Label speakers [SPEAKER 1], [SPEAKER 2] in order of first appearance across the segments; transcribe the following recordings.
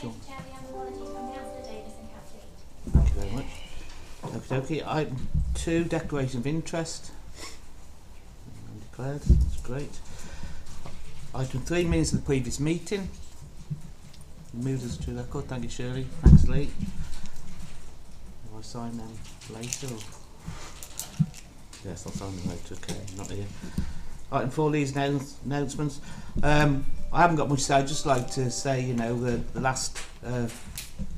[SPEAKER 1] Sure.
[SPEAKER 2] Chair, we have apologies from Councillor Davis and Councillor Eade.
[SPEAKER 1] Thank you very much. Okay. Item 2, declaration of interest. Declared. That's great. Item 3, minutes of the previous meeting. Moves us to the record. Thank you, Shirley. Thanks, Lee. Will I sign them later? Or? Yes, I'll sign them later. Okay, not here. Item 4, these announcements. I haven't got much to say. I'd just like to say, you know, the last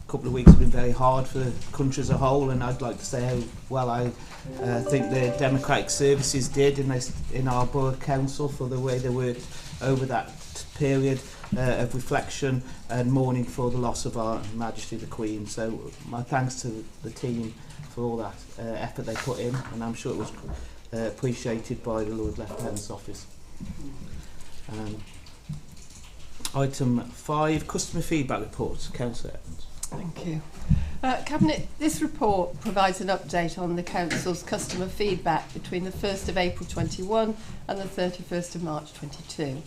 [SPEAKER 1] couple of weeks have been very hard for the country as a whole, and I'd like to say how well I think the Democratic Services did in our Borough Council for the way they worked over that period of reflection and mourning for the loss of Our Majesty the Queen. So my thanks to the team for all that effort they put in, and I'm sure it was appreciated by the Lord Lieutenant's office. Item 5, customer feedback reports. Councillor Evans.
[SPEAKER 3] Thank you. Cabinet, this report provides an update on the Council's customer feedback between the 1st of April 21 and the 31st of March 22,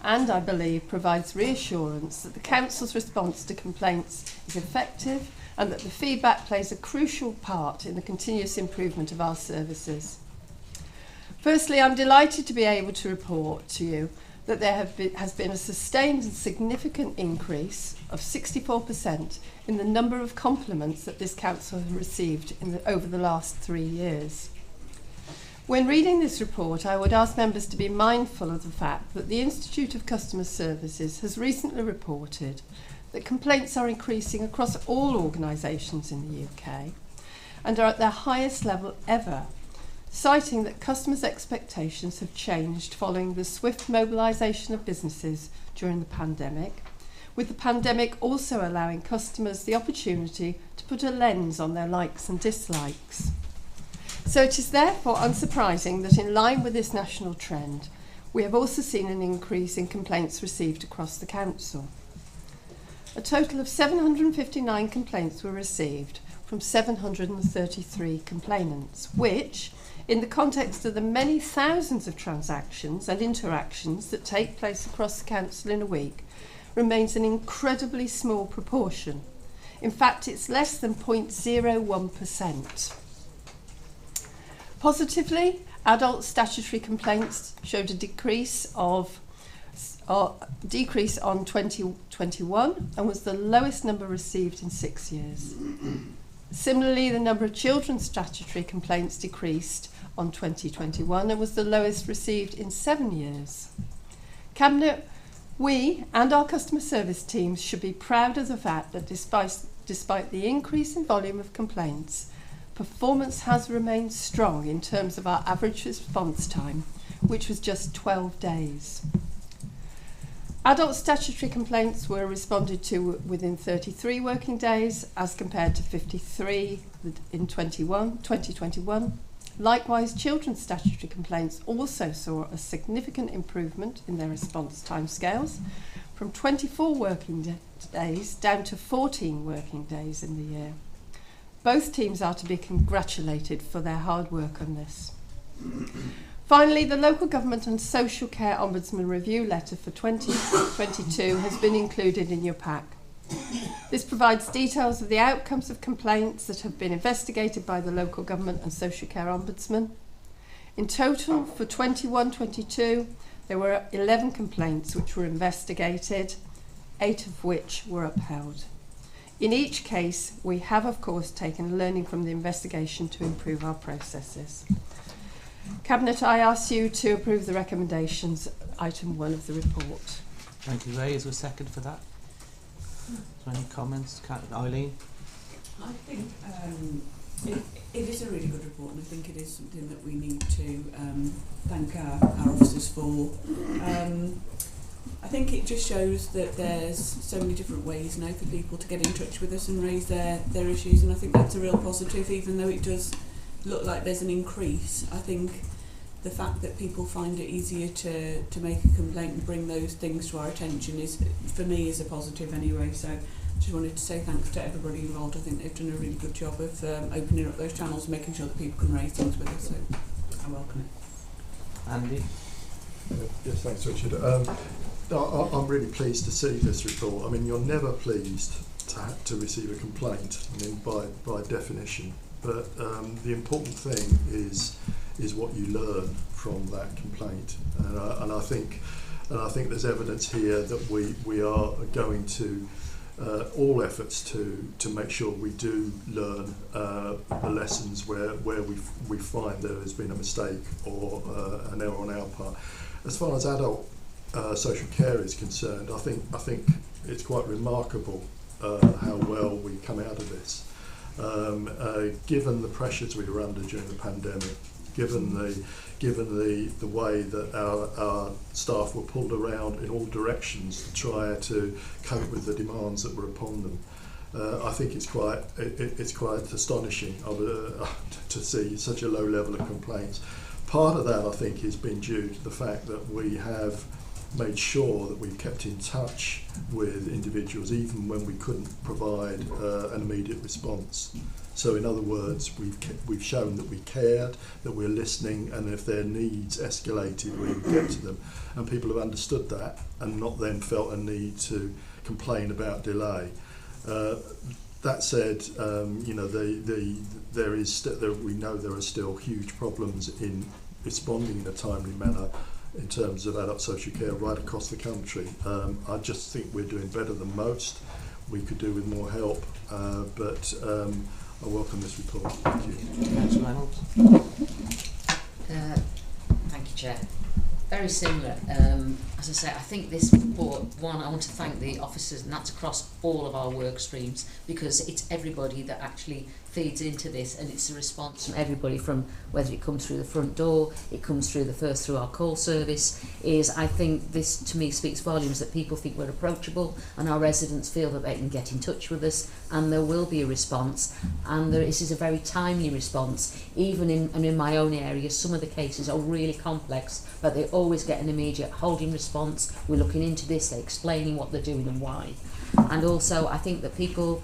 [SPEAKER 3] and I believe provides reassurance that the Council's response to complaints is effective and that the feedback plays a crucial part in the continuous improvement of our services. Firstly, I'm delighted to be able to report to you that there has been a sustained and significant increase of 64% in the number of compliments that this council has received over the last 3 years. When reading this report, I would ask members to be mindful of the fact that the Institute of Customer Services has recently reported that complaints are increasing across all organisations in the UK and are at their highest level ever, citing that customers' expectations have changed following the swift mobilisation of businesses during the pandemic, with the pandemic also allowing customers the opportunity to put a lens on their likes and dislikes. So it is therefore unsurprising that in line with this national trend, we have also seen an increase in complaints received across the council. A total of 759 complaints were received from 733 complainants, which, in the context of the many thousands of transactions and interactions that take place across the council in a week, remains an incredibly small proportion. In fact, it's less than 0.01%. Positively, adult statutory complaints showed a decrease on 2021 and was the lowest number received in 6 years. Similarly, the number of children's statutory complaints decreased on 2021 and was the lowest received in 7 years. Cabinet, we and our customer service teams should be proud of the fact that despite the increase in volume of complaints, performance has remained strong in terms of our average response time, which was just 12 days. Adult statutory complaints were responded to within 33 working days as compared to 53 in 2021. Likewise, children's statutory complaints also saw a significant improvement in their response timescales from 24 working days down to 14 working days in the year. Both teams are to be congratulated for their hard work on this. Finally, the Local Government and Social Care Ombudsman Review Letter for 2022 has been included in your pack. This provides details of the outcomes of complaints that have been investigated by the Local Government and Social Care Ombudsman. In total, for 21-22, there were 11 complaints which were investigated, 8 of which were upheld. In each case, we have, of course, taken learning from the investigation to improve our processes. Cabinet, I ask you to approve the recommendations, item 1 of the report.
[SPEAKER 1] Thank you, Ray. Is there a second for that? Is there any comments? Eileen?
[SPEAKER 4] I think it is a really good report, and I think it is something that we need to thank our officers for. I think it just shows that there's so many different ways now for people to get in touch with us and raise their issues, and I think that's a real positive, even though it does look like there's an increase. I think the fact that people find it easier to make a complaint and bring those things to our attention is, for me, is a positive anyway. So I just wanted to say thanks to everybody involved. I think they've done a really good job of opening up those channels and making sure that people can raise things with us, so I welcome it.
[SPEAKER 1] Andy?
[SPEAKER 5] Yes, thanks, Richard. I'm really pleased to see this report. I mean, you're never pleased to receive a complaint, I mean, by definition. But the important thing is what you learn from that complaint, and I think there's evidence here that we are going to all efforts to make sure we do learn the lessons where we find there has been a mistake or an error on our part. As far as adult social care is concerned, I think it's quite remarkable how well we come out of this. Given the pressures we were under during the pandemic, given the way that our staff were pulled around in all directions to try to cope with the demands that were upon them, I think it's quite astonishing to see such a low level of complaints. Part of that, I think, has been due to the fact that we have made sure that we've kept in touch with individuals even when we couldn't provide an immediate response. So in other words, we've shown that we cared, that we're listening, and if their needs escalated, we would get to them. And people have understood that and not then felt a need to complain about delay. That said, we know there are still huge problems in responding in a timely manner in terms of adult social care right across the country. I just think we're doing better than most. We could do with more help, but I welcome this report. Thank you.
[SPEAKER 1] Councillor Reynolds.
[SPEAKER 6] Thank you, Chair. Very similar. As I say, I think this report, one, I want to thank the officers, and that's across all of our work streams, because it's everybody that actually feeds into this, and it's a response from everybody, from whether it comes through the front door, it comes through our call service. I think this to me speaks volumes that people think we're approachable, and our residents feel that they can get in touch with us, and there will be a response, and this is a very timely response. Even in my own area, some of the cases are really complex, but they always get an immediate holding response. We're looking into this, they're explaining what they're doing and why. And also I think that people,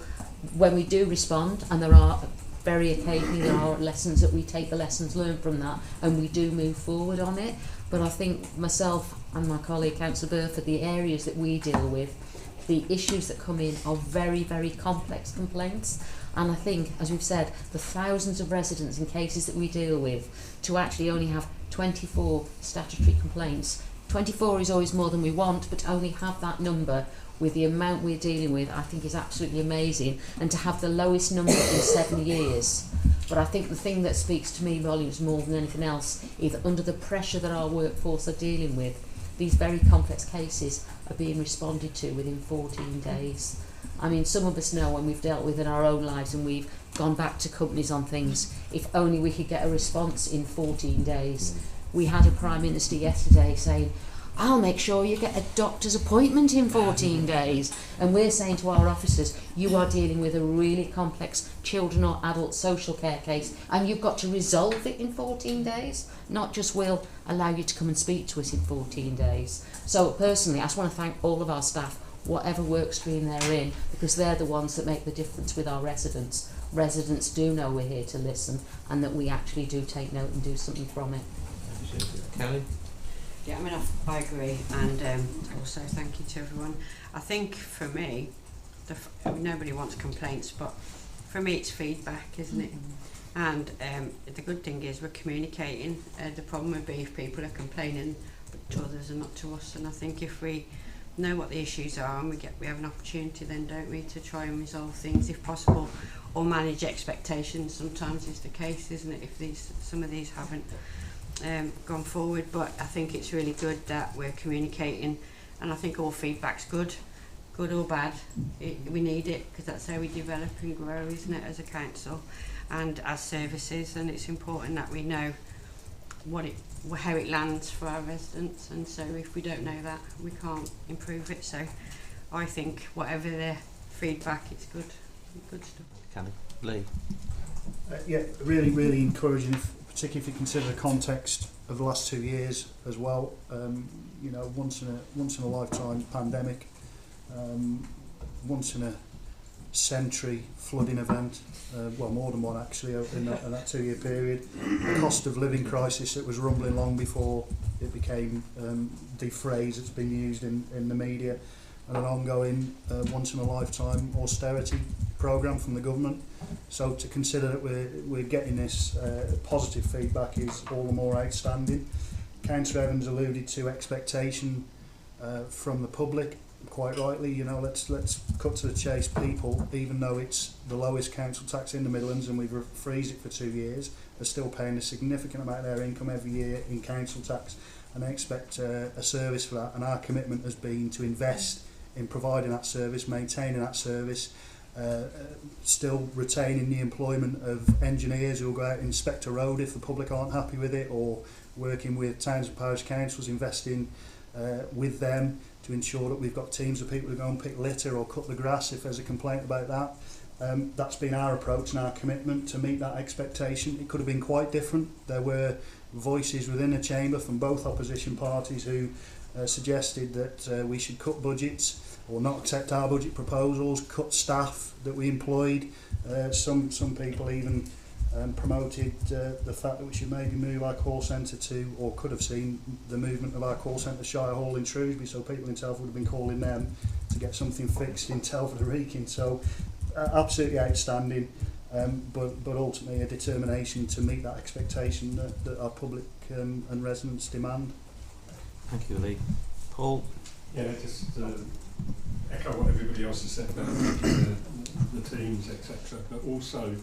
[SPEAKER 6] when we do respond, and there are very occasionally there are lessons that we take the lessons learned from that and we do move forward on it. But I think myself and my colleague Councillor Burford, the areas that we deal with, the issues that come in are very, very complex complaints. And I think, as we've said, the thousands of residents in cases that we deal with, to actually only have 24 statutory complaints. 24 is always more than we want, but to only have that number with the amount we're dealing with, I think is absolutely amazing. And to have the lowest number in 7 years. But I think the thing that speaks to me volumes more than anything else is that under the pressure that our workforce are dealing with, these very complex cases are being responded to within 14 days. I mean, some of us know when we've dealt with in our own lives and we've gone back to companies on things, if only we could get a response in 14 days. We had a Prime Minister yesterday saying, I'll make sure you get a doctor's appointment in 14 days. And we're saying to our officers, you are dealing with a really complex children or adult social care case, and you've got to resolve it in 14 days, not just we'll allow you to come and speak to us in 14 days. So personally, I just want to thank all of our staff, whatever work stream they're in, because they're the ones that make the difference with our residents. Residents do know we're here to listen and that we actually do take note and do something from it.
[SPEAKER 1] Kelly?
[SPEAKER 7] Yeah, I mean, I agree, and also thank you to everyone. I think for me, nobody wants complaints, but for me it's feedback, isn't it? And the good thing is we're communicating. The problem would be if people are complaining, but to others and not to us. And I think if we know what the issues are and we have an opportunity then, don't we, to try and resolve things if possible, or manage expectations. Sometimes is the case, isn't it, if some of these haven't gone forward. But I think it's really good that we're communicating, and I think all feedback's good or bad. We need it, because that's how we develop and grow, isn't it, as a council and as services. And it's important that we know how it lands for our residents, and so if we don't know that, we can't improve it. So I think whatever the feedback, it's good stuff.
[SPEAKER 1] Kelly? Lee?
[SPEAKER 8] Yeah, really, really encouraging, particularly if you consider the context of the last 2 years as well. You know, once in a lifetime pandemic, once in a century flooding event, well, more than one actually in that 2 year period. The cost of living crisis that was rumbling long before it became the phrase that's been used in the media, and an ongoing once-in-a-lifetime austerity programme from the government. So to consider that we're getting this positive feedback is all the more outstanding. Councillor Evans alluded to expectation from the public, quite rightly. You know, let's cut to the chase. People, even though it's the lowest council tax in the Midlands and we've freezed it for 2 years, are still paying a significant amount of their income every year in council tax, and they expect a service for that. And our commitment has been to invest in providing that service, maintaining that service, still retaining the employment of engineers who will go out and inspect a road if the public aren't happy with it, or working with towns and parish councils, investing with them to ensure that we've got teams of people who go and pick litter or cut the grass if there's a complaint about that. That's been our approach and our commitment to meet that expectation. It could have been quite different. There were voices within the chamber from both opposition parties who suggested that we should cut budgets or not accept our budget proposals, cut staff that we employed. Some people even promoted the fact that we should maybe move our call centre to, or could have seen the movement of our call centre to Shire Hall in Shrewsbury, so people in Telford would have been calling them to get something fixed in Telford Wrekin. So absolutely outstanding, but ultimately a determination to meet that expectation that our public and residents demand.
[SPEAKER 1] Thank you, Lee. Paul?
[SPEAKER 9] Yeah, just echo what everybody else has said about the teams, etc. But also,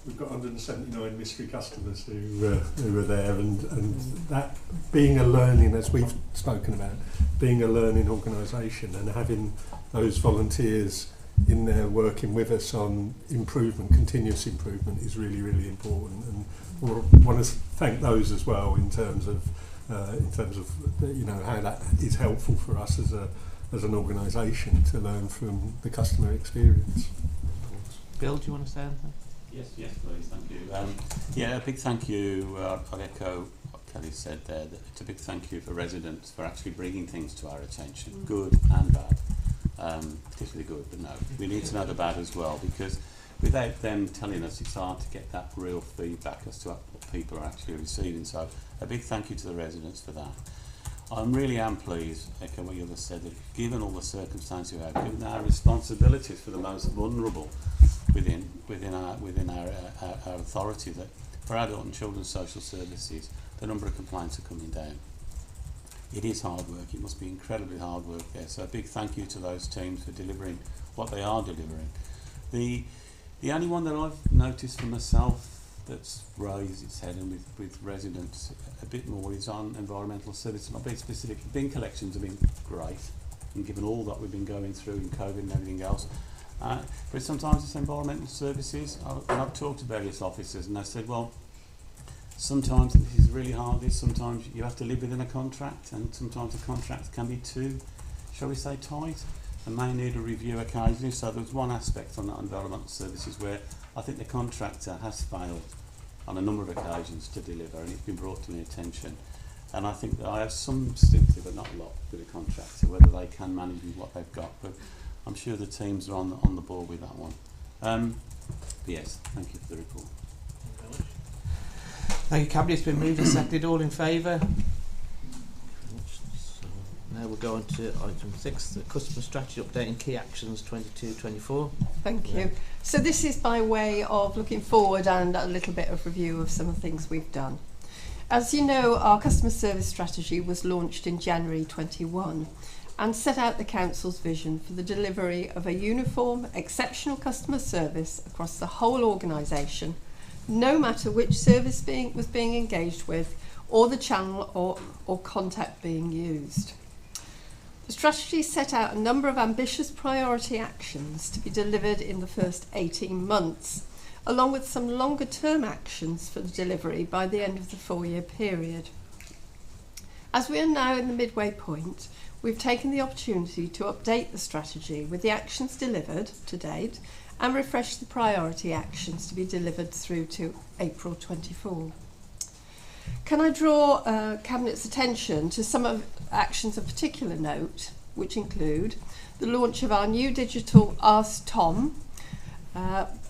[SPEAKER 9] we've got 179 mystery customers who are there, and that being a learning, as we've spoken about, being a learning organisation and having those volunteers in there working with us on improvement, continuous improvement, is really, really important. And we want to thank those as well in terms of you know, how that is helpful for us as an organisation to learn from the customer experience.
[SPEAKER 1] Bill, do you want to say anything?
[SPEAKER 10] Yes, please, thank you. Yeah, a big thank you. I'll echo what Kelly said there. That it's a big thank you for residents for actually bringing things to our attention, good and bad. Particularly good, but no, we need to know the bad as well, because without them telling us, it's hard to get that real feedback as to what people are actually receiving. So a big thank you to the residents for that. I really am pleased, echo what you just said, that given all the circumstances we have, given our responsibilities for the most vulnerable within our authority, that for adult and children's social services, the number of complaints are coming down. It is hard work. It must be incredibly hard work there. So a big thank you to those teams for delivering what they are delivering. The only one that I've noticed for myself that's raised its head and with residents a bit more is on environmental services. I'll be specific. Bin collections have been great, and given all that we've been going through in COVID and everything else. But sometimes it's environmental services. I've talked to various officers and they said, well, sometimes this is really hard. Sometimes you have to live within a contract, and sometimes the contract can be too, shall we say, tight, and may need a review occasionally. So there's one aspect on that environmental services where I think the contractor has failed on a number of occasions to deliver, and it's been brought to my attention. And I think that I have some sympathy, but not a lot, with the contractor, whether they can manage with what they've got. But I'm sure the teams are on the ball with that one. But yes, thank you for the report.
[SPEAKER 1] Thank you, Cabinet. It's been moved and seconded. All in favour? So now we'll go on to item 6, the customer strategy update and key actions 22-24.
[SPEAKER 3] Thank you. So this is by way of looking forward and a little bit of review of some of the things we've done. As you know, our customer service strategy was launched in January 21 and set out the Council's vision for the delivery of a uniform, exceptional customer service across the whole organisation, no matter which service was being engaged with or the channel or contact being used. The strategy set out a number of ambitious priority actions to be delivered in the first 18 months, along with some longer term actions for the delivery by the end of the 4-year period. As we are now in the midway point, we've taken the opportunity to update the strategy with the actions delivered to date and refresh the priority actions to be delivered through to April 24. Can I draw Cabinet's attention to some of actions of particular note, which include the launch of our new digital Ask Tom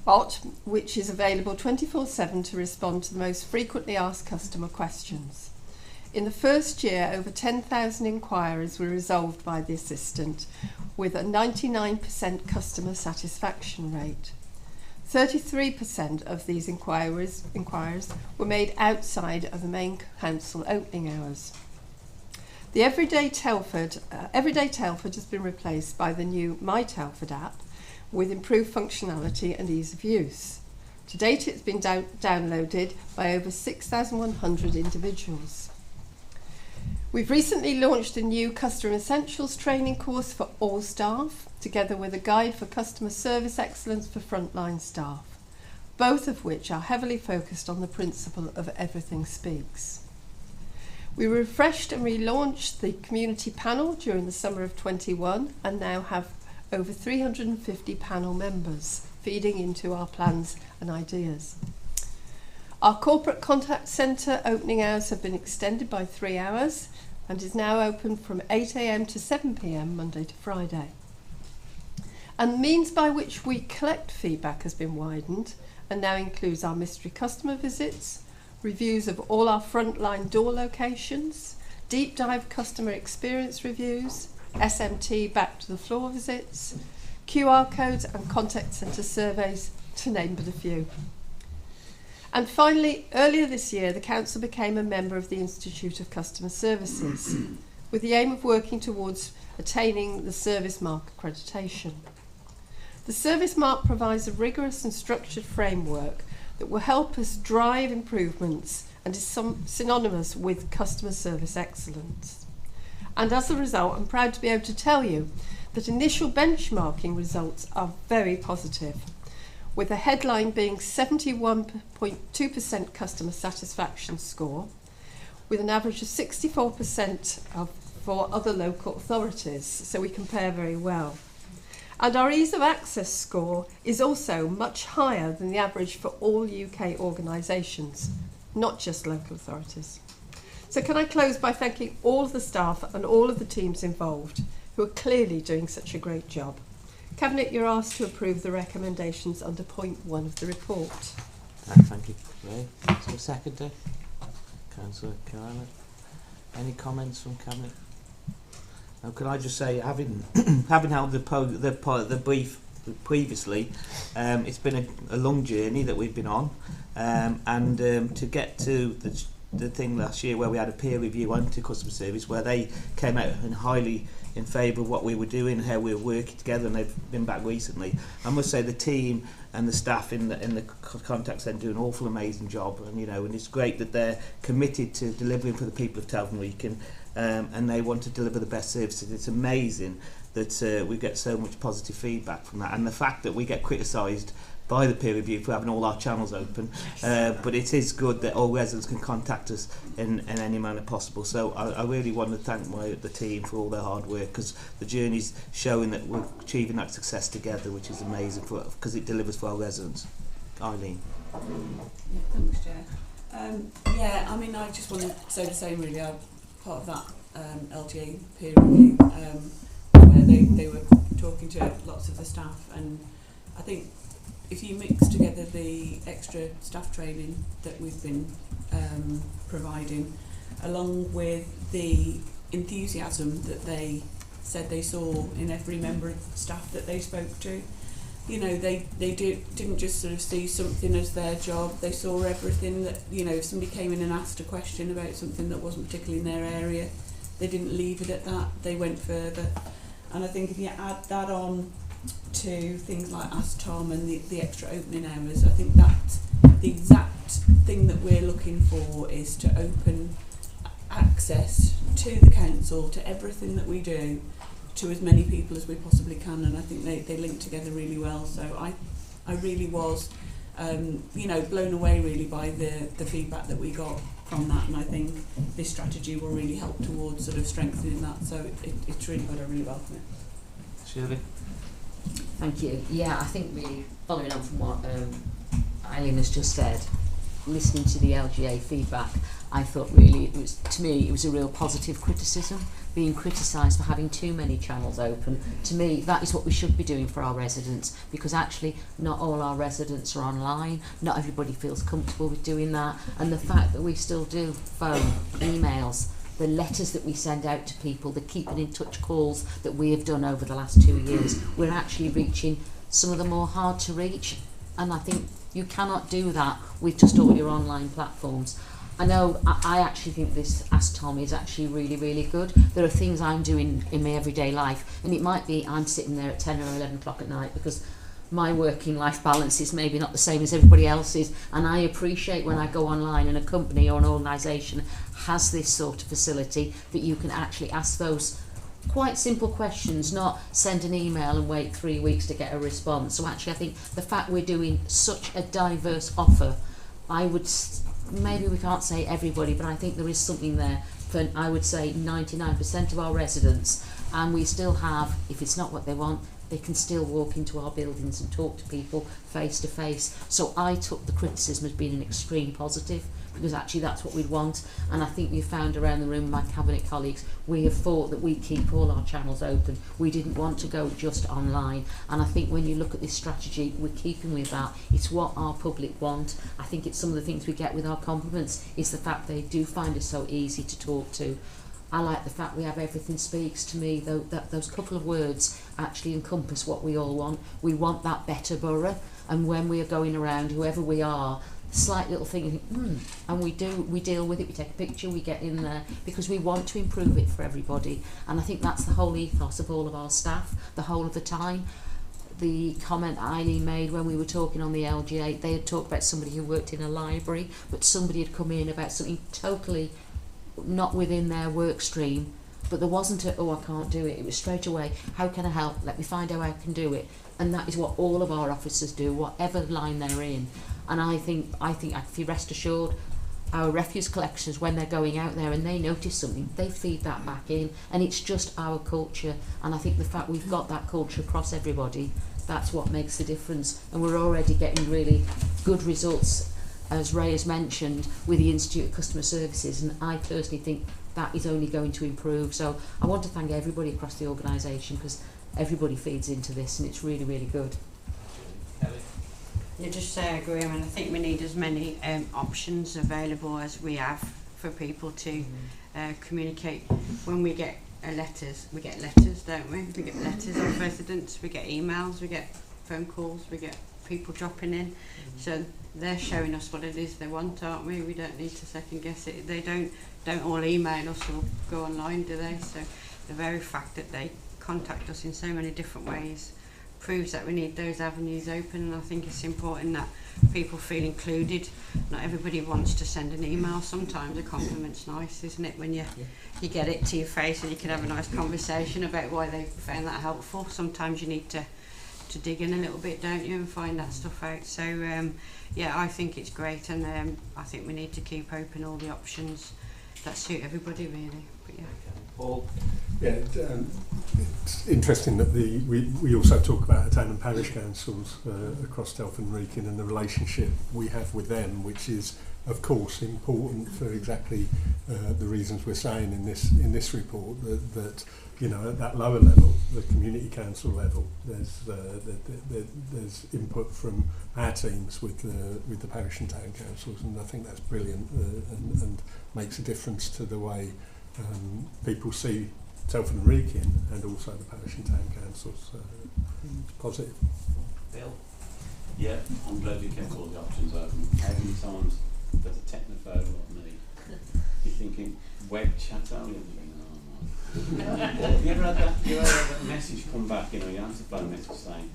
[SPEAKER 3] bot, which is available 24/7 to respond to the most frequently asked customer questions. In the first year, over 10,000 inquiries were resolved by the assistant, with a 99% customer satisfaction rate. 33% of these inquiries were made outside of the main council opening hours. The Everyday Telford has been replaced by the new My Telford app with improved functionality and ease of use. To date, it's been downloaded by over 6,100 individuals. We've recently launched a new Customer Essentials training course for all staff, together with a guide for customer service excellence for frontline staff, both of which are heavily focused on the principle of everything speaks. We refreshed and relaunched the community panel during the summer of 21 and now have over 350 panel members feeding into our plans and ideas. Our corporate contact centre opening hours have been extended by 3 hours and is now open from 8 a.m. to 7 p.m. Monday to Friday. And the means by which we collect feedback has been widened and now includes our mystery customer visits, reviews of all our frontline door locations, deep dive customer experience reviews, SMT back to the floor visits, QR codes and contact centre surveys, to name but a few. And finally, earlier this year, the Council became a member of the Institute of Customer Services, with the aim of working towards attaining the Service Mark Accreditation. The Service Mark provides a rigorous and structured framework that will help us drive improvements and is synonymous with customer service excellence. And as a result, I'm proud to be able to tell you that initial benchmarking results are very positive, with the headline being 71.2% customer satisfaction score, with an average of 64% for other local authorities, so we compare very well. And our ease of access score is also much higher than the average for all UK organisations, not just local authorities. So can I close by thanking all of the staff and all of the teams involved, who are clearly doing such a great job. Cabinet, you're asked to approve the recommendations under point 1 of the report.
[SPEAKER 1] Thank you, Ray. So seconder, Councillor Carriage. Any comments from Cabinet? Now, can I just say, having held the brief previously, it's been a long journey that we've been on, and to get to the thing last year where we had a peer review onto customer service, where they came out and highly in favour of what we were doing, how we were working together, and they've been back recently. I must say the team and the staff in the contact centre do an awful amazing job, and and it's great that they're committed to delivering for the people of Telford Wrekin, and they want to deliver the best services. It's amazing that we get so much positive feedback from that, and the fact that we get criticised by the peer review for having all our channels open, but it is good that all residents can contact us in any manner possible. So I really want to thank the team for all their hard work, because the journey's showing that we're achieving that success together, which is amazing because it delivers for our residents. Eileen.
[SPEAKER 4] Yeah, thanks, Chair. I mean, I just want to say the same really. I'm part of that LGA peer review where they were talking to lots of the staff, and I think if you mix together the extra staff training that we've been providing, along with the enthusiasm that they said they saw in every member of staff that they spoke to, they didn't just sort of see something as their job. They saw everything that, if somebody came in and asked a question about something that wasn't particularly in their area, they didn't leave it at that. They went further. And I think if you add that on to things like Ask Tom and the extra opening hours, I think that's the exact thing that we're looking for, is to open access to the council, to everything that we do, to as many people as we possibly can, and I think they link together really well. So I really was blown away really by the feedback that we got from that, and I think this strategy will really help towards sort of strengthening that, so it's really good. I really welcome it.
[SPEAKER 1] Shirley.
[SPEAKER 6] Thank you. Yeah, I think really following on from what Eileen has just said, listening to the LGA feedback, I thought really it was, to me, it was a real positive criticism, being criticised for having too many channels open. To me, that is what we should be doing for our residents, because actually not all our residents are online, not everybody feels comfortable with doing that, and the fact that we still do phone, emails, the letters that we send out to people, the keeping in touch calls that we have done over the last 2 years, we're actually reaching some of the more hard to reach, and I think you cannot do that with just all your online platforms. I know I actually think this Ask Tom is actually really, really good. There are things I'm doing in my everyday life, and it might be I'm sitting there at 10 or 11 o'clock at night because my working life balance is maybe not the same as everybody else's, and I appreciate when I go online and a company or an organisation has this sort of facility that you can actually ask those quite simple questions, not send an email and wait 3 weeks to get a response. So actually I think the fact we're doing such a diverse offer, I would, maybe we can't say everybody, but I think there is something there for, I would say, 99% of our residents, and we still have, if it's not what they want, they can still walk into our buildings and talk to people face to face. So I took the criticism as being an extreme positive, because actually that's what we'd want, and I think you found around the room, my cabinet colleagues, we have fought that we keep all our channels open. We didn't want to go just online, and I think when you look at this strategy, we're keeping with that. It's what our public want. I think it's some of the things we get with our compliments is the fact they do find us so easy to talk to. I like the fact we have Everything Speaks. To me, though, that those couple of words actually encompass what we all want. We want that better borough, and when we are going around, whoever we are, slight little thing, you think, and we deal with it, we take a picture, we get in there, because we want to improve it for everybody. And I think that's the whole ethos of all of our staff, the whole of the time. The comment Eileen made when we were talking on the LGA, they had talked about somebody who worked in a library, but somebody had come in about something totally not within their work stream, but there wasn't a, oh, I can't do it. It was straight away, how can I help? Let me find out how I can do it. And that is what all of our officers do, whatever line they're in. And I think if you rest assured, our refuse collectors, when they're going out there and they notice something, they feed that back in, and it's just our culture. And I think the fact we've got that culture across everybody, that's what makes the difference. And we're already getting really good results, as Ray has mentioned, with the Institute of Customer Services, and I personally think that is only going to improve. So I want to thank everybody across the organisation, because everybody feeds into this, and it's really, really good.
[SPEAKER 7] You just say I agree. I mean, I think we need as many options available as we have for people to communicate. When we get letters, don't we? We get letters of residents, we get emails, we get phone calls, we get people dropping in. So they're showing us what it is they want, aren't we? We don't need to second guess it. They don't all email us or go online, do they? So the very fact that they contact us in so many different ways proves that we need those avenues open, and I think it's important that people feel included. Not everybody wants to send an email. Sometimes a compliment's nice, isn't it, when you get it to your face and you can have a nice conversation about why they found that helpful. Sometimes you need to dig in a little bit, don't you, and find that stuff out. So yeah, I think it's great, and I think we need to keep open all the options that suit everybody, really. But yeah.
[SPEAKER 9] Paul? Yeah, it's interesting that we also talk about the town and parish councils across Telford Wrekin and the relationship we have with them, which is of course important for exactly the reasons we're saying in this report, that you know, at that lower level, the community council level, there's input from our teams with the parish and town councils, and I think that's brilliant and makes a difference to the way people see Telford Wrekin and also the parish and town councils. It's positive.
[SPEAKER 10] Bill? Yeah, I'm glad you kept all the options open. How many times does a technophobe like me, you're thinking, web chat only? Have you ever had that message come back, you know, your answer phone message saying,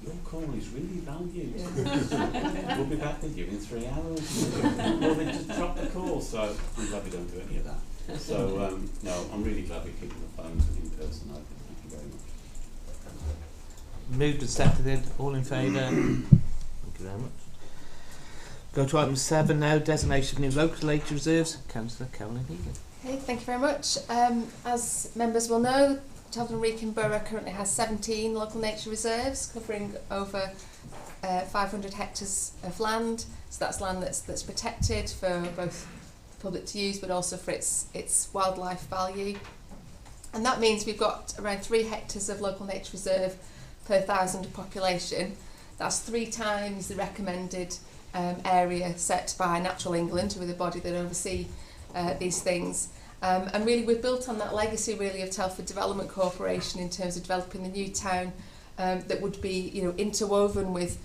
[SPEAKER 10] your call is really valued. We'll be back with you in 3 hours. Well, they just drop the call, so I'm glad we don't do any of that. So, no, I'm really glad we're keeping the phones in person open. Thank you very much.
[SPEAKER 1] Moved and seconded. All in favour? Thank you very much. Go to item 7 now, designation of new local nature reserves. Councillor Caroline Egan.
[SPEAKER 3] Okay, thank you very much. As members will know, Telford Wrekin Borough currently has 17 local nature reserves covering over 500 hectares of land. So that's land that's protected for both public to use, but also for its wildlife value. And that means we've got around 3 hectares of local nature reserve per 1,000 population. That's 3 times the recommended area set by Natural England, who are the body that oversee these things. And really we've built on that legacy really of Telford Development Corporation in terms of developing the new town that would be, you know, interwoven with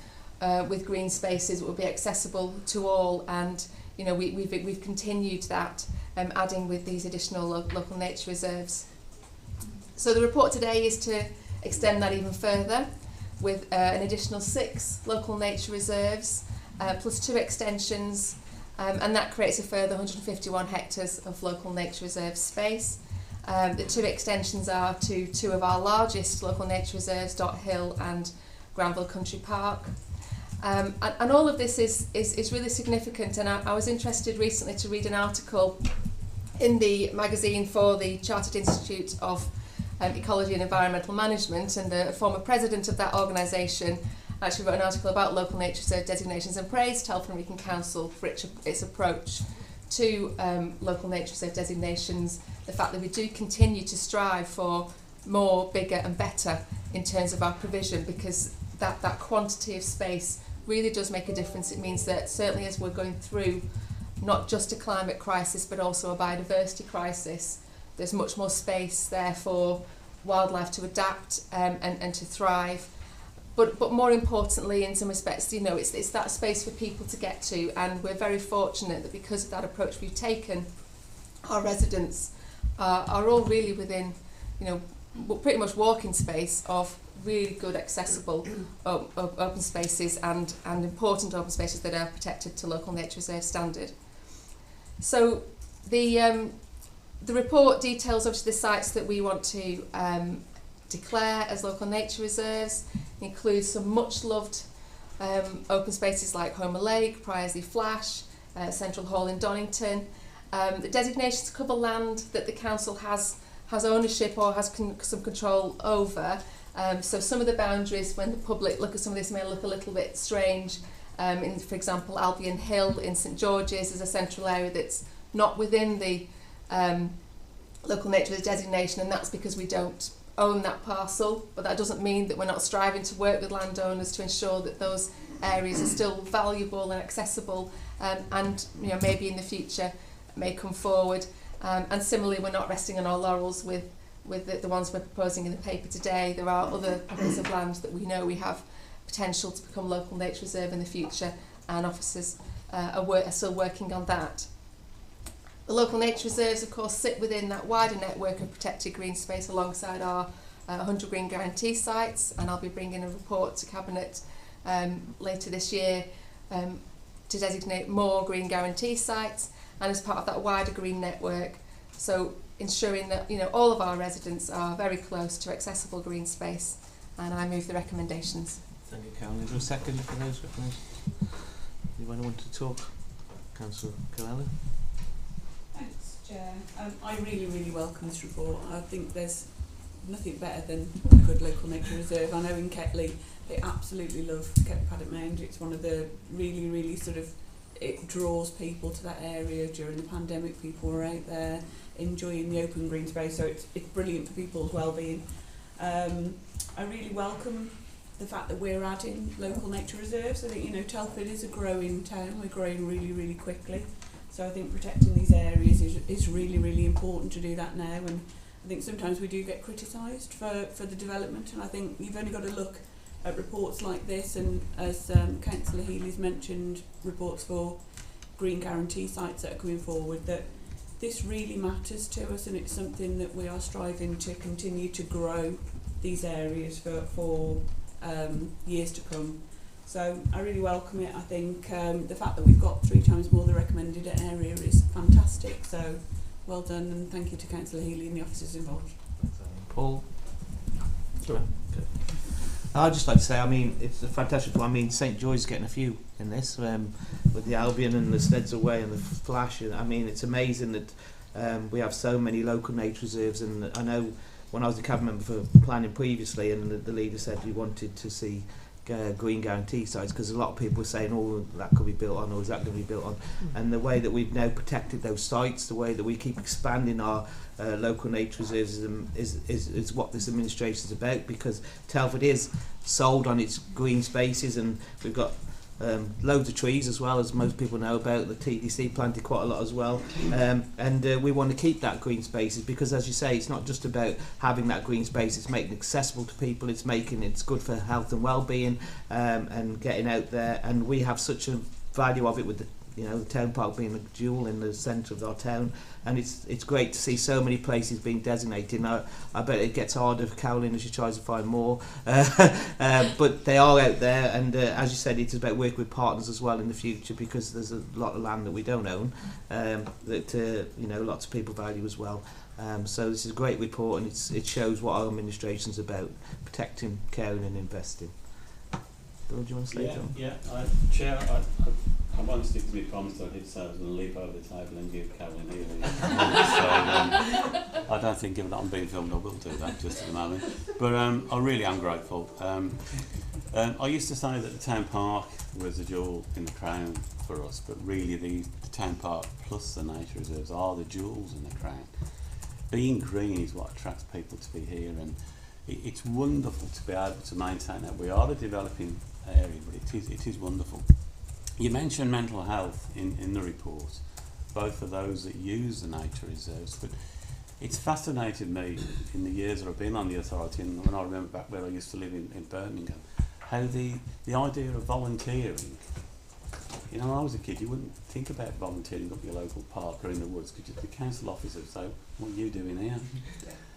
[SPEAKER 3] green spaces that would be accessible to all. And you know, we've continued that, adding with these additional local nature reserves. So the report today is to extend that even further with an additional 6 local nature reserves plus 2 extensions, and that creates a further 151 hectares of local nature reserve space. The 2 extensions are to 2 of our largest local nature reserves, Dot Hill and Granville Country Park. And all of this is really significant, and I was interested recently to read an article in the magazine for the Chartered Institute of Ecology and Environmental Management, and the former president of that organisation actually wrote an article about local nature reserve designations and praised Telford Wrekin Council for its approach to local nature reserve designations, the fact that we do continue to strive for more, bigger and better in terms of our provision, because that quantity of space really does make a difference. It means that certainly as we're going through not just a climate crisis but also a biodiversity crisis, there's much more space there for wildlife to adapt and to thrive. But more importantly, in some respects, you know, it's that space for people to get to, and we're very fortunate that because of that approach we've taken, our residents are all really within, you know, pretty much walking space of really good accessible open spaces and important open spaces that are protected to local nature reserve standard. So the report details obviously the sites that we want to declare as local nature reserves. It includes some much loved open spaces like Homer Lake, Priorslee Flash, Central Hall in Donington. The designations cover land that the council has ownership or has some control over. So some of the boundaries, when the public look at some of this, may look a little bit strange. For example, Albion Hill in St George's is a central area that's not within the local nature designation, and that's because we don't own that parcel. But that doesn't mean that we're not striving to work with landowners to ensure that those areas are still valuable and accessible, and you know, maybe in the future may come forward. And similarly, we're not resting on our laurels with the ones we're proposing in the paper today. There are other pockets of land that we know we have potential to become local nature reserve in the future, and officers are still working on that. The local nature reserves, of course, sit within that wider network of protected green space alongside our 100 green guarantee sites, and I'll be bringing a report to Cabinet later this year to designate more green guarantee sites, and as part of that wider green network, so ensuring that, you know, all of our residents are very close to accessible green space. And I move the recommendations.
[SPEAKER 1] Thank you, Carolyn. Is there a second for those recommendations? Anyone want to talk? Councillor Carolyn.
[SPEAKER 4] Thanks, Chair. I really welcome this report. I think there's nothing better than a good local nature reserve. I know in Ketley they absolutely love Ketley Paddock Mound. It's one of the really sort of, it draws people to that area. During the pandemic, people were out there enjoying the open green space, so it's brilliant for people's well-being. I really welcome the fact that we're adding local nature reserves. I think, you know, Telford is a growing town. We're growing really quickly, so I think protecting these areas is really important to do that now. And I think sometimes we do get criticised for the development, and I think you've only got to look at reports like this, and as Councillor Healy's mentioned, reports for green guarantee sites that are coming forward, that this really matters to us, and it's something that we are striving to continue to grow these areas for years to come. So I really welcome it. I think the fact that we've got 3 times more the recommended area is fantastic, so well done, and thank you to Councillor Healy and the officers involved.
[SPEAKER 1] Paul?
[SPEAKER 5] Sure.
[SPEAKER 1] Okay. I'd just like to say, I mean, it's a fantastic one. I mean, St George's getting a few in this, with the Albion and the Sneds Away and the Flash. I mean, it's amazing that we have so many local nature reserves, and I know when I was a cabinet member for planning previously, and the leader said he wanted to see green guarantee sites, because a lot of people were saying, oh, that could be built on, or is that going to be built on? And the way that we've now protected those sites, the way that we keep expanding our local nature reserves is what this administration is about, because Telford is sold on its green spaces, and we've got loads of trees as well, as most people know about. The TDC planted quite a lot as well, and we want to keep that green spaces, because as you say, it's not just about having that green space, it's making it accessible to people, it's good for health and well-being, and getting out there. And we have such a value of it, with the town park being a jewel in the centre of our town, and it's great to see so many places being designated. Now, I bet it gets harder for Caroline as she tries to find more, but they are out there, and as you said, it's about working with partners as well in the future, because there's a lot of land that we don't own, that lots of people value as well. So this is a great report, and it shows what our administration's about: protecting, caring and investing. Do you want to say something?
[SPEAKER 10] Yeah, Chair, I won't stick to my promise that I did say I was going to leap over the table and give Caroline Healy. I don't think, given that I'm being filmed, I will do that just at the moment. But I really am grateful. I used to say that the town park was a jewel in the crown for us, but really the town park plus the nature reserves are the jewels in the crown. Being green is what attracts people to be here, and it's wonderful to be able to maintain that. We are a developing area, but it is wonderful. You mentioned mental health in the report, both for those that use the nature reserves, but it's fascinated me in the years that I've been on the authority, and when I remember back where I used to live in Birmingham, how the idea of volunteering, when I was a kid, you wouldn't think about volunteering up your local park or in the woods, because the council officers say, what are you doing here?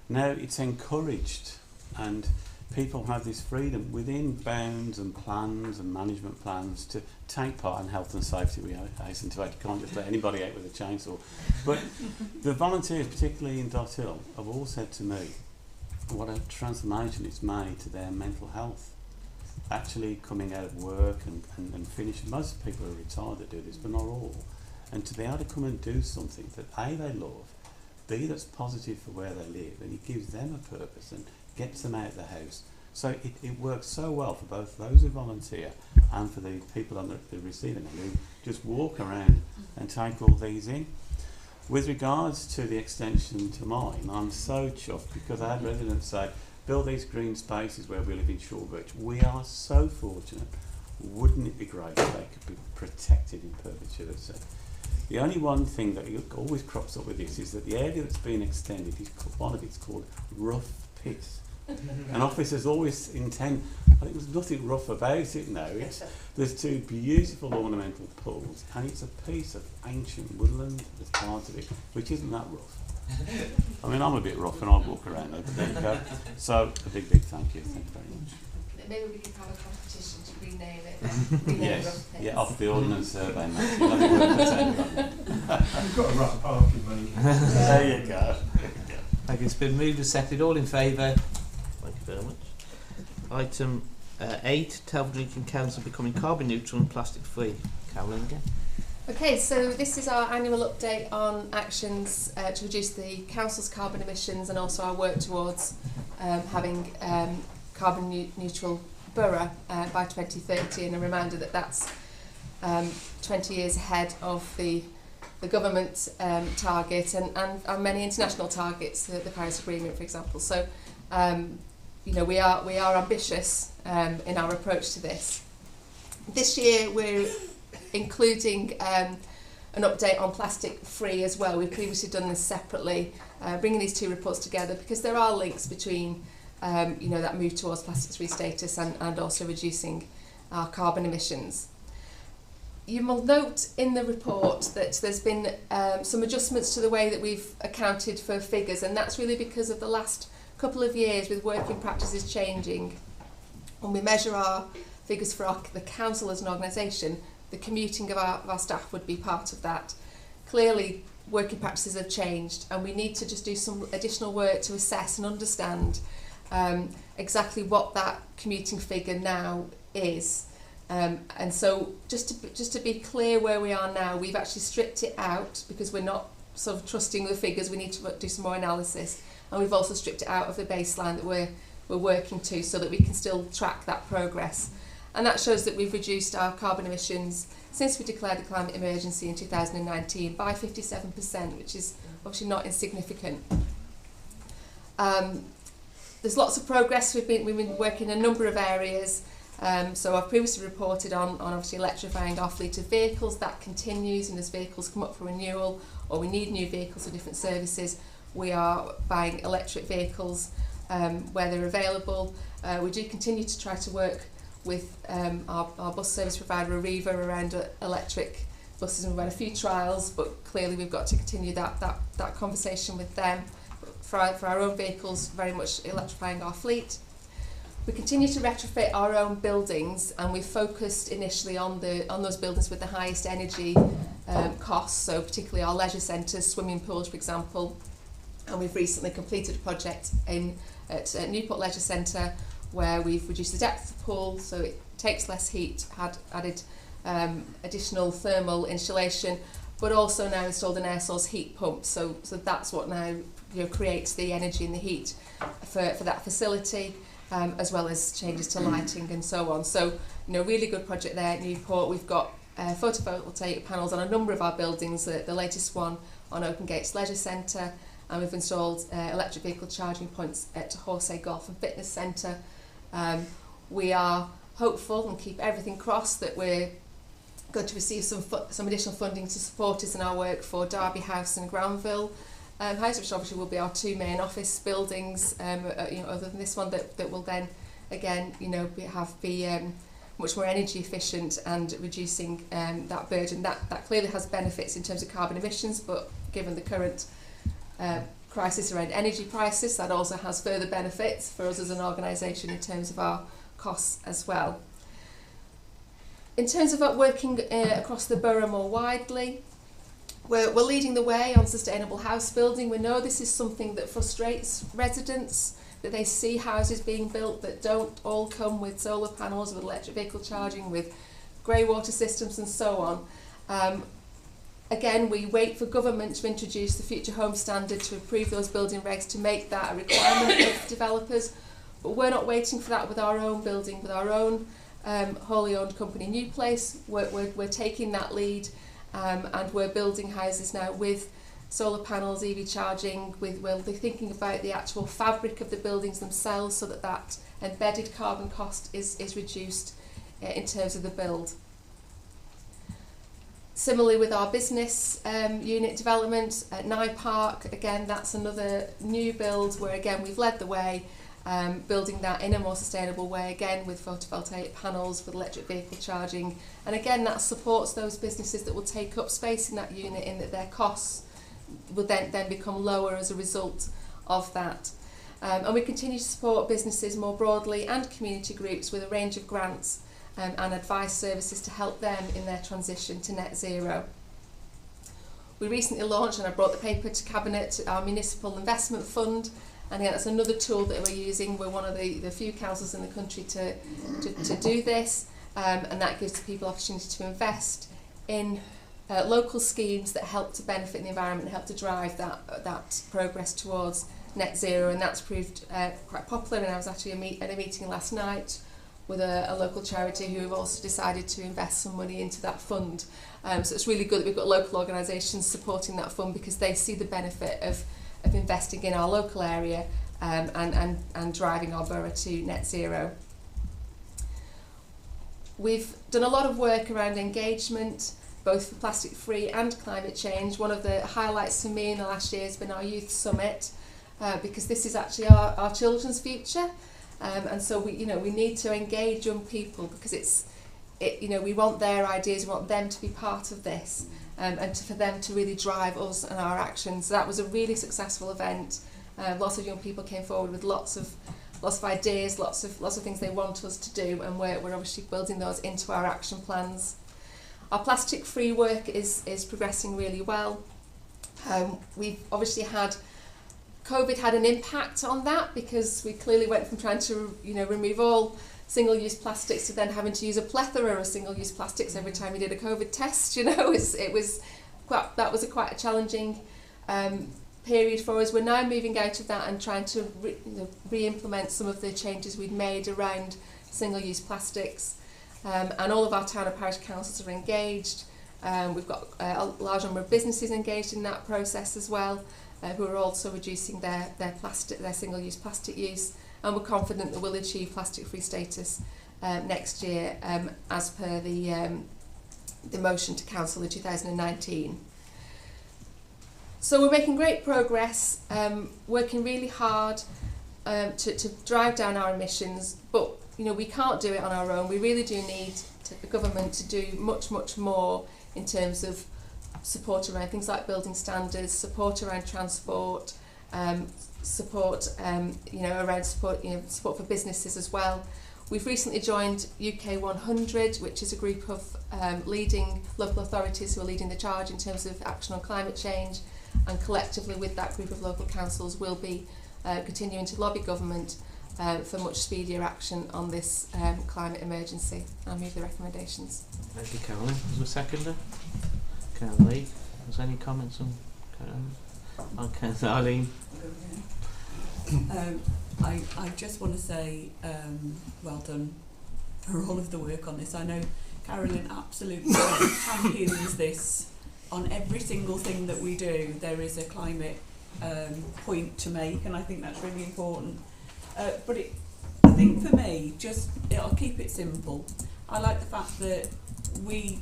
[SPEAKER 10] Now it's encouraged, and people have this freedom within bounds and plans and management plans to take part in health and safety. We hasten to add, you can't just let anybody out with a chainsaw. But the volunteers, particularly in Dot Hill, have all said to me what a transformation it's made to their mental health. Actually coming out of work and finishing. Most people are retired that do this, but not all. And to be able to come and do something that A, they love, B, that's positive for where they live, and it gives them a purpose and gets them out of the house. So it works so well for both those who volunteer and for the people on the receiving end who just walk around and take all these in. With regards to the extension to mine, I'm so chuffed, because I had residents say, build these green spaces where we live in Shorebridge. We are so fortunate. Wouldn't it be great if they could be protected in perpetuity? The only one thing that always crops up with this is that the area that's been extended, one of it's called Rough Pit. And officers always intend, I think there's nothing rough about it now. There's two beautiful ornamental pools, and it's a piece of ancient woodland as part of it, which isn't that rough. I mean, I'm a bit rough and I walk around there, but there you go. So, a big thank you. Thank you very much.
[SPEAKER 3] Maybe we could have a competition to rename it.
[SPEAKER 10] Yes, yeah, off the ordnance survey, mate.
[SPEAKER 9] You've got a rough parking, mate.
[SPEAKER 10] There you go.
[SPEAKER 1] Thank you. It's been moved and seconded. All in favour? Thank you very much. Item 8, Telford Wrekin Council becoming carbon neutral and plastic free. Caroline again.
[SPEAKER 3] Okay, so this is our annual update on actions to reduce the council's carbon emissions, and also our work towards having carbon neutral borough by 2030, and a reminder that that's 20 years ahead of the government target and many international targets, the Paris Agreement, for example. So, we are ambitious in our approach to this. This year we're including an update on plastic free as well. We've previously done this separately, bringing these two reports together because there are links between that move towards plastic free status and also reducing our carbon emissions. You will note in the report that there's been some adjustments to the way that we've accounted for figures, and that's really because of the last couple of years with working practices changing. When we measure our figures for the council as an organisation, the commuting of our staff would be part of that. Clearly, working practices have changed, and we need to just do some additional work to assess and understand exactly what that commuting figure now is. And so just to be clear where we are now, we've actually stripped it out because we're not sort of trusting the figures. We need to do some more analysis, and we've also stripped it out of the baseline that we're working to so that we can still track that progress. and that shows that we've reduced our carbon emissions since we declared the climate emergency in 2019 by 57%, which is obviously not insignificant. There's lots of progress. We've been working in a number of areas. So I've previously reported on obviously electrifying our fleet of vehicles. That continues, and as vehicles come up for renewal or we need new vehicles for different services, we are buying electric vehicles where they're available. We do continue to try to work with our bus service provider Arriva around electric buses, and we've had a few trials, but clearly we've got to continue that conversation with them. For our own vehicles, very much electrifying our fleet. We continue to retrofit our own buildings, and we've focused initially on those buildings with the highest energy costs, so particularly our leisure centres, swimming pools for example, and we've recently completed a project at Newport Leisure Centre where we've reduced the depth of the pool so it takes less heat, added additional thermal insulation, but also now installed an air source heat pump, so that's what now creates the energy and the heat for that facility. As well as changes to lighting and so on. So, really good project there at Newport. We've got photovoltaic panels on a number of our buildings, the latest one on Open Gates Leisure Centre, and we've installed electric vehicle charging points at Horsey Golf and Fitness Centre. We are hopeful and keep everything crossed that we're going to receive some additional funding to support us in our work for Derby House and Granville House, which obviously will be our two main office buildings, other than this one, that will then again be much more energy efficient and reducing that burden. That clearly has benefits in terms of carbon emissions, but given the current crisis around energy prices, that also has further benefits for us as an organisation in terms of our costs as well. In terms of working across the borough more widely, we're leading the way on sustainable house building. We know this is something that frustrates residents, that they see houses being built that don't all come with solar panels, with electric vehicle charging, with grey water systems and so on. Again, we wait for government to introduce the Future Home Standard to approve those building regs to make that a requirement of developers. But we're not waiting for that with our own building, with our own wholly owned company New Place. We're taking that lead. And we're building houses now with solar panels, EV charging, we'll be thinking about the actual fabric of the buildings themselves so that embedded carbon cost is reduced in terms of the build. Similarly with our business unit development at Nye Park, again that's another new build where again we've led the way, building that in a more sustainable way, again with photovoltaic panels, with electric vehicle charging, and again that supports those businesses that will take up space in that unit, in that their costs will then become lower as a result of that. And we continue to support businesses more broadly and community groups with a range of grants and advice services to help them in their transition to net zero. We recently launched, and I brought the paper to Cabinet, our Municipal Investment Fund. And again, that's another tool that we're using. We're one of the few councils in the country to do this, and that gives people opportunity to invest in local schemes that help to benefit the environment and help to drive that progress towards net zero. And that's proved quite popular. And I was actually at a meeting last night with a local charity who have also decided to invest some money into that fund. So it's really good that we've got local organisations supporting that fund because they see the benefit of investing in our local area and driving our borough to net zero. We've done a lot of work around engagement, both for plastic free and climate change. One of the highlights for me in the last year has been our youth summit, because this is actually our children's future, and so we need to engage young people because we want their ideas, we want them to be part of this. And for them to really drive us and our actions. So that was a really successful event. Lots of young people came forward with lots of ideas, lots of things they want us to do, and we're obviously building those into our action plans. Our plastic free work is progressing really well. We've obviously had COVID had an impact on that because we clearly went from trying to remove all single-use plastics to then having to use a plethora of single-use plastics every time we did a COVID test. That was quite a challenging period for us. We're now moving out of that and trying to re-implement some of the changes we'd made around single-use plastics. and all of our town and parish councils are engaged. We've got a large number of businesses engaged in that process as well, who are also reducing their single-use plastic use, and we're confident that we'll achieve plastic-free status next year, as per the motion to council in 2019. So we're making great progress, working really hard to drive down our emissions, but we can't do it on our own. We really do need the government to do much more in terms of support around things like building standards, support around transport, support around support for businesses as well. We've recently joined UK 100, which is a group of leading local authorities who are leading the charge in terms of action on climate change, and collectively with that group of local councils we'll be continuing to lobby government for much speedier action on this climate emergency. I'll move the recommendations.
[SPEAKER 1] Thank you, Carolyn. Was there a seconder? Carolyn Lee. Was there any comments on Carolyn? Okay, Eileen.
[SPEAKER 4] I just want to say well done for all of the work on this. I know Carolyn absolutely champions this on every single thing that we do. There is a climate point to make, and I think that's really important. But I think for me, I'll keep it simple. I like the fact that we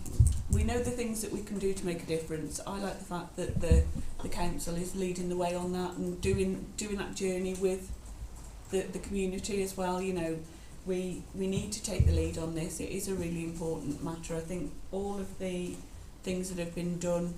[SPEAKER 4] know the things that we can do to make a difference. I like the fact that the council is leading the way on that and doing that journey with the community as well. We need to take the lead on this. It is a really important matter. I think all of the things that have been done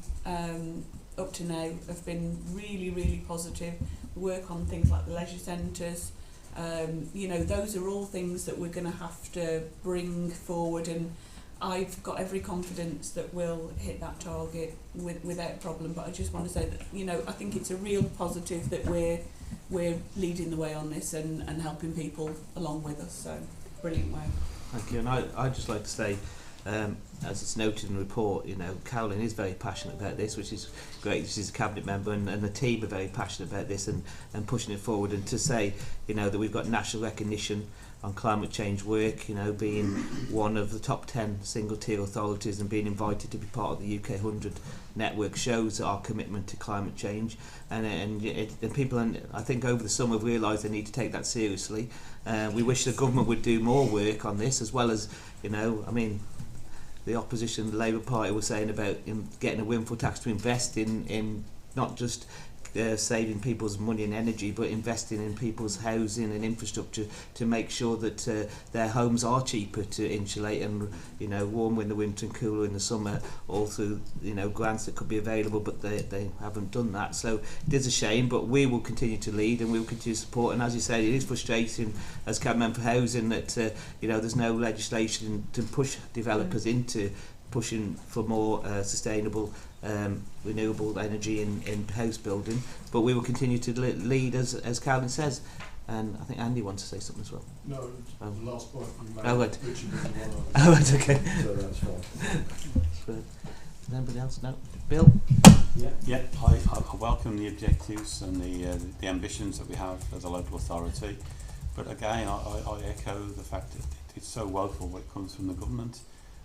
[SPEAKER 4] up to now have been really positive. Work on things like the leisure centres. Those are all things that we're going to have to bring forward, and I've got every confidence that we'll hit that target without problem. But I just want to say that I think it's a real positive that we're leading the way on this and helping people along with us. So brilliant work.
[SPEAKER 1] Thank you. And I'd just like to say, as it's noted in the report, Carolyn is very passionate about this, which is great. She's a cabinet member, and the team are very passionate about this and pushing it forward. And to say, that we've got national recognition on climate change work, being one of the top 10 single-tier authorities and being invited to be part of the UK 100 network shows our commitment to climate change. And people, I think over the summer, have realised they need to take that seriously. We wish the government would do more work on this, as well as, the opposition, the Labour Party, was saying about getting a windfall tax to invest in not just saving people's money and energy, but investing in people's housing and infrastructure to make sure that their homes are cheaper to insulate and warmer in the winter and cooler in the summer, all through grants that could be available, but they haven't done that. So it is a shame, but we will continue to lead and we will continue to support. And as you said, it is frustrating as cabinet member for housing that there's no legislation to push developers into pushing for more sustainable renewable energy in house building, but we will continue to lead as Carolyn says. And I think Andy wants to say something as well.
[SPEAKER 5] No, the last point you made.
[SPEAKER 1] Oh, right.
[SPEAKER 5] Richard was the one.
[SPEAKER 1] Oh, right, okay.
[SPEAKER 5] So that's fine.
[SPEAKER 1] Does anybody else know? Bill?
[SPEAKER 10] Yeah. I welcome the objectives and the ambitions that we have as a local authority, but again I echo the fact that it's so woeful what comes from the government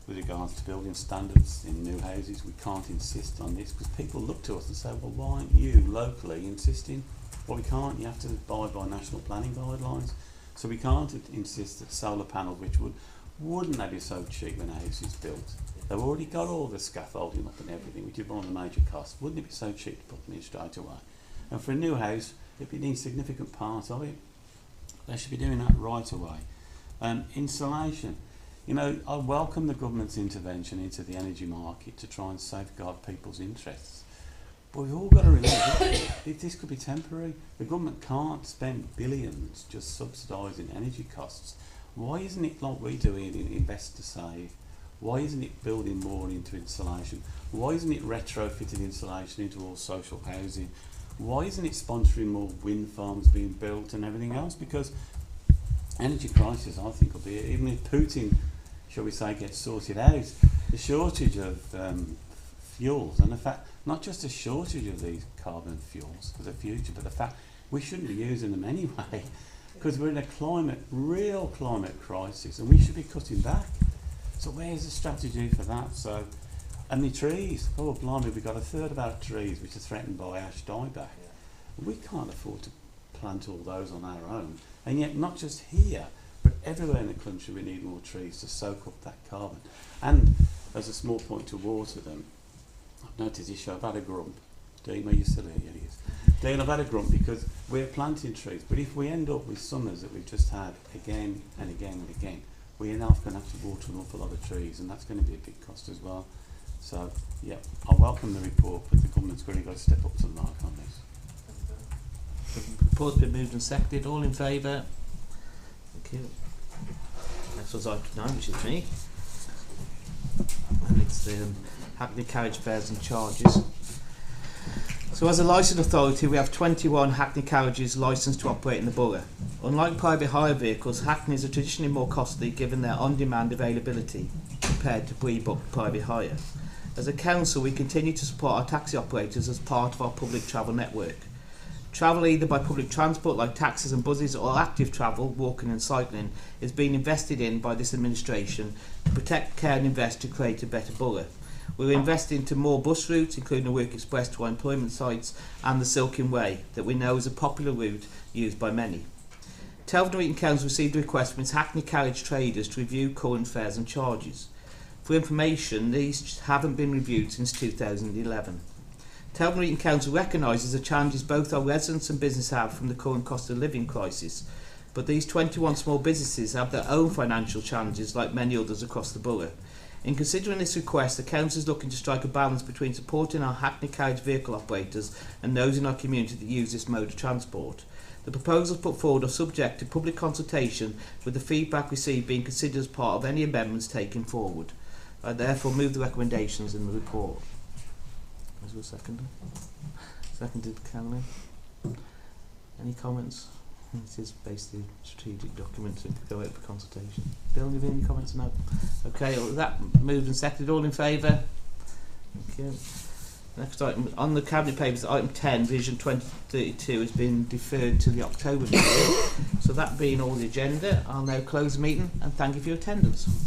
[SPEAKER 10] with regards to building standards in new houses. We can't insist on this because people look to us and say, well, why aren't you locally insisting? Well, we can't. You have to abide by national planning guidelines. So we can't insist that solar panels, which wouldn't they be so cheap when a house is built? They've already got all the scaffolding up and everything, which is one of the major costs. Wouldn't it be so cheap to put them in straight away? And for a new house, it'd be an insignificant part of it. They should be doing that right away. Insulation. I welcome the government's intervention into the energy market to try and safeguard people's interests. But we've all got to realise this could be temporary. The government can't spend billions just subsidising energy costs. Why isn't it like we do in Invest to Save? Why isn't it building more into insulation? Why isn't it retrofitting insulation into all social housing? Why isn't it sponsoring more wind farms being built and everything else? Because energy crisis, I think, will be, even if Putin, shall we say, gets sorted out, the shortage of fuels, and the fact, not just a shortage of these carbon fuels for the future, but the fact we shouldn't be using them anyway, because we're in a real climate crisis, and we should be cutting back. So where's the strategy for that? So, and the trees, oh blimey, we've got a third of our trees which are threatened by ash dieback. We can't afford to plant all those on our own. And yet, not just here, but everywhere in the country we need more trees to soak up that carbon. And as a small point to water them, I've noticed this show, I've had a grump. Dean, are you still here? Yeah, he is. Dean, I've had a grump because we're planting trees, but if we end up with summers that we've just had again and again and again, we're now going to have to water an awful lot of trees, and that's going to be a big cost as well. So, yeah, I welcome the report, but the government's really got to step up to the mark on this.
[SPEAKER 1] The report's been moved and seconded. All in favour? Thank you. Next one's item 9, which is me. And it's the Hackney Carriage fares and charges. So as a licensed authority, we have 21 Hackney carriages licensed to operate in the borough. Unlike private hire vehicles, Hackneys are traditionally more costly given their on-demand availability compared to pre-booked private hire. As a council, we continue to support our taxi operators as part of our public travel network. Travel either by public transport like taxis and buses or active travel, walking and cycling, is being invested in by this administration to protect, care and invest to create a better borough. We're investing into more bus routes, including the Work Express to our employment sites and the Silken Way, that we know is a popular route used by many. Telford Wrekin Council received a request from its Hackney carriage traders to review current fares and charges. For information, these haven't been reviewed since 2011. Telford Wrekin Council recognises the challenges both our residents and business have from the current cost of living crisis, but these 21 small businesses have their own financial challenges like many others across the borough. In considering this request, the Council is looking to strike a balance between supporting our Hackney carriage vehicle operators and those in our community that use this mode of transport. The proposals put forward are subject to public consultation, with the feedback received being considered as part of any amendments taken forward. I therefore move the recommendations in the report. Is there a second? Seconded, Caroline. Any comments? This is basically a strategic document to go out for consultation. Bill, have you any comments? No. Okay, well, that moved and seconded. All in favour? Thank you. Next item on the cabinet papers, item 10, Vision 2032, has been deferred to the October meeting. So that being all the agenda, I'll now close the meeting and thank you for your attendance.